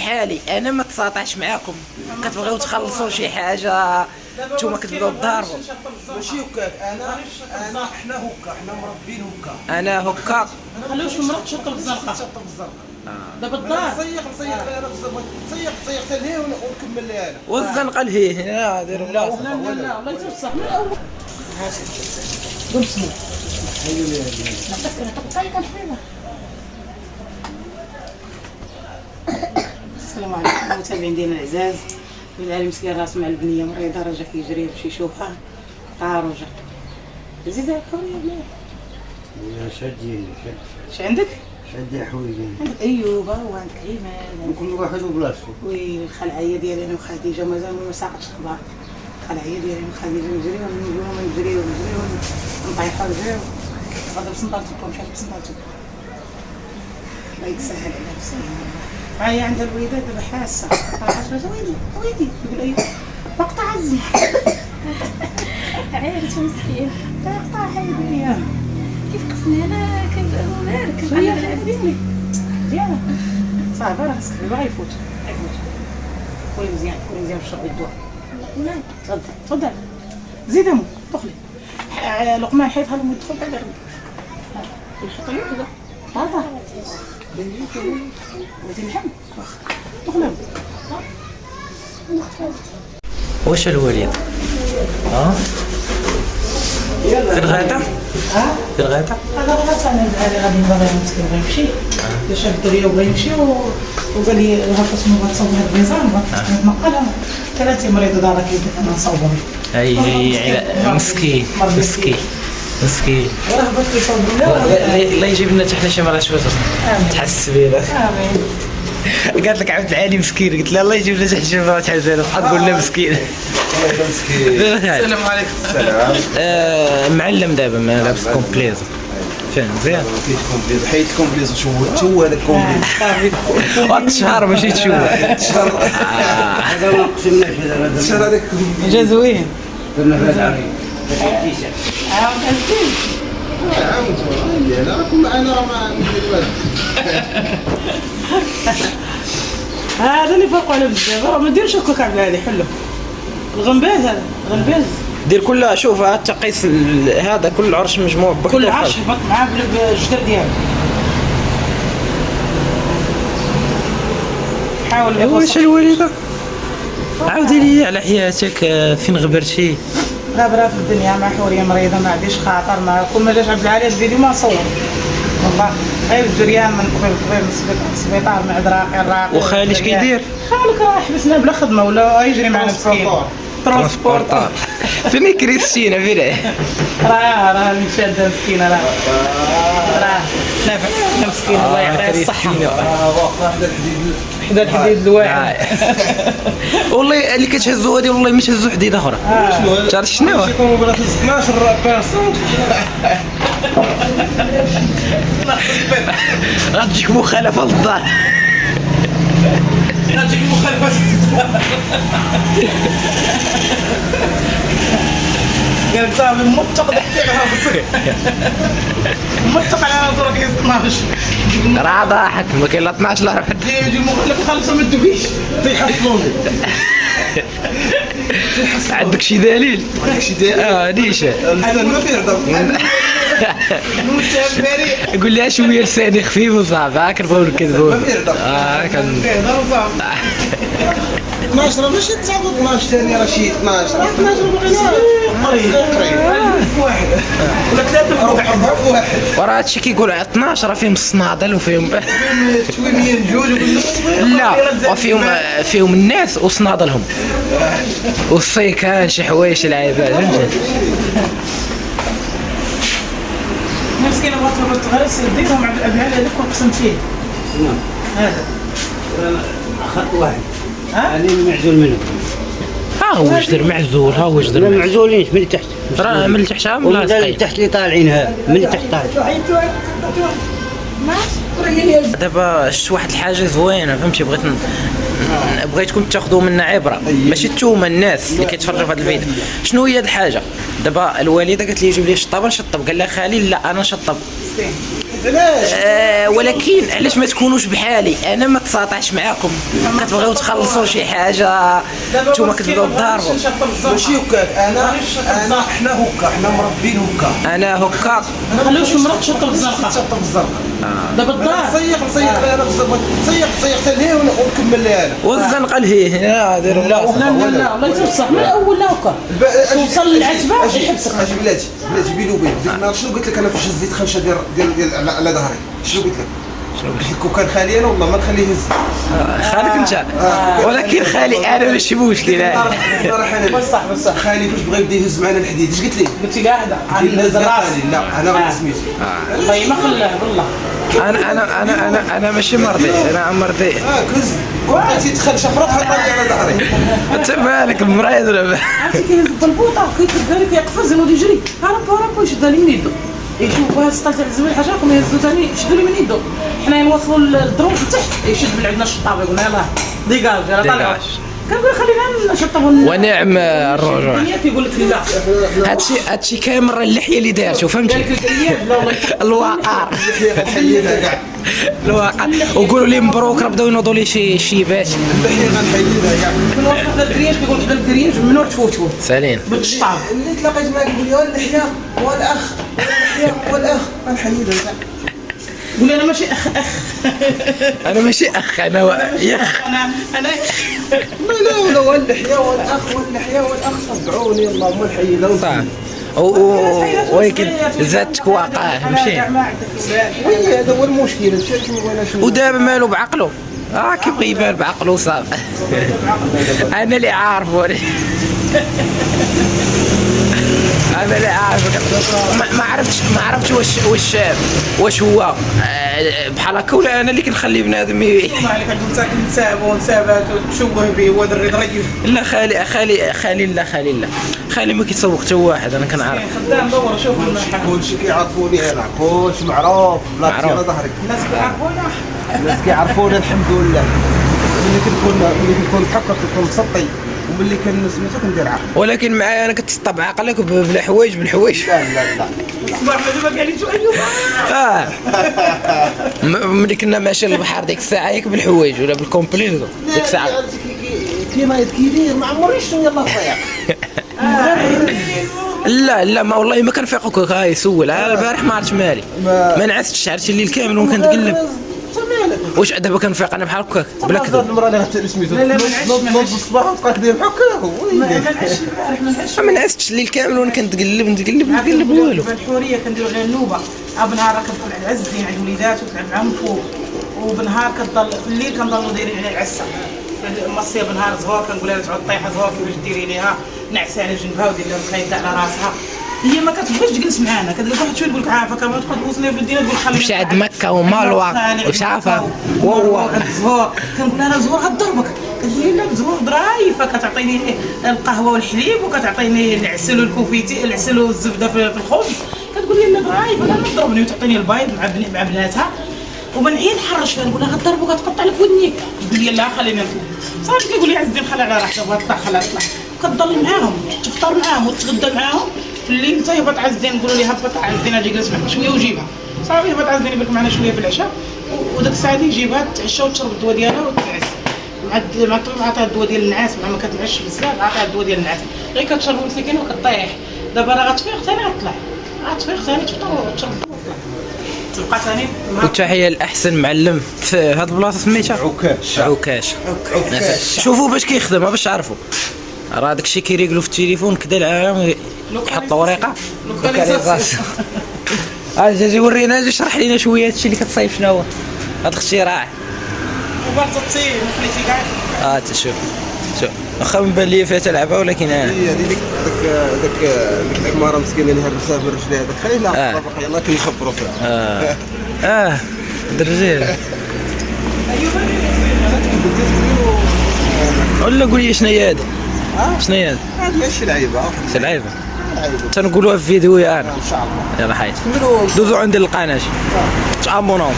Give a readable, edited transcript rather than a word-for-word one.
بحالي انا ما تصاطعش معاكم، كتبغيو تخلصوا شي حاجه نتوما كتبداو تضاربوا. ماشي هكاك، انا حنا هكا، حنا مربين هكا. انا هكا ما نخليوش المرأة تشطب الزرقاء. تشطب الزرقاء دابا الدار نصيق لهيه ونكمل لها انا. والزنقه لهيه هنا ديروا لا بلاصه. لا لا الله يتوسع من الاول. قم سمو. السلام عليكم المتابعين ديالنا العزاز. العالم مسكين راس مع البنيه مريضه رجع كيجري باش يشوفها رجع زيد حوريه مليح. شادين اش عندك؟ شادي حويجي عندك ايوبه وعندك ايمان وكل واحد وبلاصتو. والخلعيه ديالي انا وخديجه مازال ما ساقطش اخبار. الخلعيه ديالي وخديجه نجريو ونجريو ونطيحوا نجريو غدا بسنطالتكم مشات بسنطالتكم. الله يسهل على نفسي. معايا عند الوليدات دابا حاسه عرفت ويلي يقول ايوا مقطع عزي عارف مسكين تقطع حيدي كيف قسني انا كنبغي شويه ديالي مزيانه صافي راه خصك باغي يفوت كولي مزيان في الشرب الدواء. تفضل زيد امو دخلي لقمان حيطها لهم يدخل بعد غير يحط لي كذا هذا ولدي محمد دخل واش الوليد في الغدا؟ في الغدا؟ هذا غلط انا غادي نبغي مسكين غيمشي شاف الدريه وبغى يمشي وقال لي غفت مو غتصور هاد البيزان نتنقلها ثلاثه مريضه دارك انا نصور اي مسكين مسكين مسكين. وراه بغيت يصور الله يجيب لنا حتى شي مره شويه تحس بينا. امين. قالت لك عبد العالي مسكين، قلت لها الله يجيب لنا حتى شي مره تحس بينا تقول لنا مسكين. السلام عليكم. السلام. معلم دابا ما لابس كومبليزو فين مزيان. حيت الكومبليزو شو هذا الكومبليزو وقت الشهر ماشي تشوف. هذا ما قسمناش هذا الشهر هذاك جا زوين. درنا في هذا العريض. عاود عزيز. انا راكم معنا راه ما ندير والو. هذا اللي فرقوا على بزاف راه ما ديرش هكاك عبد العالي حلو. الغنباز هذا غنباز. دير كلها شوف تقيس هذا كل عرش مجموع بكل كل عرش يحط معاه بالجدر ديالو. حاول واش الوليده عاودي لي على حياتك فين غبرتي؟ غابره في الدنيا مع حوريه مريضه ما عنديش خاطر ما كل ما جاش عبد العالي الفيديو ما نصور والله غير الجريان من قبيل السبيطار مع دراقي الراقي. وخالي اش كيدير؟ خالك راه حبسنا بلا خدمه ولا يجري معنا مسكين ترونسبورتور. فين كريستينا فين؟ راه شاده مسكينه راه نافع مسكينه الله يعطيها الصحه. حدا الحديد الواعر. والله اللي كتهزو هادي والله ما تهزو حديده اخرى. تعرف شنو؟ يكونوا بلا 12 بيرسون. غتجيك مخالفه للدار. غتجيك مخالفه. قال صاحبي متق دقيقه متق على نظرك 12 راه ضاحك ما كاين لا 12 لا واحد. يجي مخالفه خلصوا ما تدويش تيحصلوني. عندك شي دليل؟ عندك شي دليل؟ نيشان اللسان ما فيه هضر. المتهم بريء. قول لها شويه لساني خفيف وصعب هاك نبغيو نكذبوا. ما فيه هضر. كان فيه هضر وصعب. 12 ماشي 9 12 ثاني راه شي 12 واحد ولا 3 في واحد. وراه هادشي كيقول 12 راه فيهم الصنادل وفيهم تويمين جوج لا وفيهم الناس وصنادلهم والصيكان شي حوايج العيبات فهمتي. مسكينه بغات تغرس ديتهم عبد العالي هذاك وقسمت فيه. نعم. هذا اخذت واحد. هذه معزول منه. ها هو جدر معزول ها هو جدر معزولين من تحت. راه من تحت من تحت اللي طالعينها من تحت طالع. دابا شفت واحد الحاجه زوينه فهمتي بغيتكم تاخذوا منا عبره ماشي نتوما الناس اللي كيتفرجوا في هذا الفيديو. شنو هي هذه الحاجه؟ دابا الوالده قالت لي جيب لي شطابه نشطب، قال لها خالي لا انا نشطب. علاش؟ ولكن علاش ما تكونوش بحالي؟ انا ما تصاطعش معاكم، كتبغيو تخلصوا شي حاجه نتوما كتبداو تضاربوا. ماشي هكاك، انا حنا هكا، حنا مربين هكا. انا هكا ما نخليوش المرأة تشطب الزرقاء. تشطب الزرقاء. دابا الدار نصيق انا نصيق ليه ونكمل ليه انا. والزنقه لهيه هنا ديروا لا لا الله يتوسع من الاول لا هكا توصل للعتبه يحبسك. اجي بلاتي بيني وبينك ديك النهار شنو قلت لك انا فاش هزيت خنشه ديال على ظهري؟ شنو قلت لك؟ كون كان خالي انا والله ما نخليه يهز. خالك انت، ولكن خالي انا ماشي مشكل. بصح خالي فاش بغى يبدا يهز معنا الحديد اش قلت لي؟ قلتي قاعده عند خالي لا انا غير سميتو. والله ما خلاه والله. انا ماشي مرضي، انا مرضي. كز بغيتي تدخل شفره تحطها لي على ظهري. انت مالك مريض ولا عرفتي كيهز بالبوطه كيتبدا لك يقفز ينوض يجري هرب يشد لي من يدو يشوف هذا سطلت على الزبل حاجه كما يهزو ثاني يشدوا لي من يدو. حنا نوصلوا للدروج لتحت يشد من عندنا الشطاب يقول يلاه ديكاج يلا طلعوا. كنقول خلينا نشطبوا ونعم الرجوع. كيقول لك لا هادشي كامل راه اللحيه اللي دارتو فهمتي. قال لك الكريات لا والله الواقع غنحيدها كاع. الواقع وقولوا لي مبروك راه بداو ينوضوا لي شي شيبات. اللحيه غنحيدها كاع. كل واحد هذا الكرياج كيقول لك الكرياج ممنوع تفوتوه سالين بالشطاب. اللي تلاقيت معاه يقول لي اللحيه والاخ والاخ غنحيدها كاع. قول لي انا ماشي اخ انا ماشي اخ انا يخ. انا لا واللحيه والاخ صدعوني اللهم نحيدها. صح ولكن زادتك واقع فهمتي. هذا هو المشكل. شنو ودابا مالو بعقلو كيبغي يبان بعقلو صافي. انا اللي عارفه انا اللي عارفك. ما عرفتش واش هو بحال هكا ولا انا اللي كنخلي بنادم ما عليك عندهم ساكن نساب ونسابات وتشوه به هو دري ضريف. لا خالي ما كيتسوق حتى واحد انا كنعرف. خدام دور شوف كلشي كيعرفوني انا كلشي معروف بلاصتي على ظهري. الناس كيعرفونا الناس كيعرفوني الحمد لله. ملي كنكون محقق كنكون مسطي وملي سميتو كندير عقل. ولكن معايا انا كتسطب عقلك بالحوايج بالحوايج. لا الصباح دابا قال لي ايوب ملي كنا ماشيين للبحر ديك الساعه ياك بالحوايج ولا بالكومبليت ديك الساعه كيما كيدير ما عمري شنو يلاه فيا. لا ما والله ما كنفيقك هاي سول البارح ما عرفتش مالي ما نعستش عرفتي الليل كامل وكنتقلب. واش دابا كنفيق انا بحال هكاك بلا كذب. المراه اللي سميتو نوض الصباح وتبقى كدير بحال هكا. ما نعستش الليل كامل وانا كنتقلب والو. الحوريه كنديروا عليها النوبه بالنهار كنكون على العز ديال عند وليداتو وتلعب معاهم فوق وبالنهار كتضل في الليل كنضلوا دايرين عليها العسه. مصيه بالنهار زهور كنقول لها تعود طايحه زهور كيفاش ديري ليها نعسه على جنبها ودير لها الخيط على راسها. هي ما كتبغيش تجلس معانا كتقول واحد شويه تقول لك عافاك ما تبقى توصلني في الدنيا تقول خليني مشى عند مكه وما الواقع واش عارفه هو زهور كنقول لها زهور غضربك كتقول لي لا زهور ظرايفه كتعطيني القهوه والحليب وكتعطيني العسل والكوفيتي العسل والزبده في الخبز كتقول لي لا ظرايفه انا تضربني وتعطيني البيض مع بناتها وبنعيا نحرش فيها نقول لها غضربك وتقطع لك ودنيك تقول لي لا خلينا نفوت صافي كيقول لي عزيزي خلي على راحتك بغات تطلع خلاص طلع كتضل معاهم تفطر معاهم وتتغدى معاهم في الليل انت هبط عزين نقولوا لي هبط عزين اجي جلس معك شويه وجيبها صافي هبط عزين يبارك معنا شويه في العشاء وداك الساعه دي جيبها تعشى وتشرب الدواء ديالها وتنعس مع الطبيب عطاها الدواء ديال النعاس مع ما كتنعش بزاف عطاها الدواء ديال النعاس غير كتشربو مسكينه وكطيح دابا راه غتفيق ثاني غتطلع غتفيق ثاني تفطر وتشرب الدواء تبقى ثاني. والتحيه الاحسن معلم في هاد البلاصه سميتها عكاش. شوفوا باش كيخدم باش تعرفوا راه داكشي كيريقلو في التليفون كدا العالم يحط ورقه لوكاليزاسيون. اجي ورينا اجي اشرح لينا شويه هادشي اللي كتصايب شنو هو هاد الاختراع. وبرطتي مخليتي كاع تشوف واخا من بان لي فيها تلعبها ولكن هي هذيك داك العماره مسكينه اللي هرسها برجليها داك خلينا باقي يلاه كنخبروا فيها. درجيل ولا قول لي شنو هي هادي شنو هي هادي ماشي لعيبه تنقولوها في فيديو انا ان شاء الله. يلا حيت دوزو عند القناه تابوناو.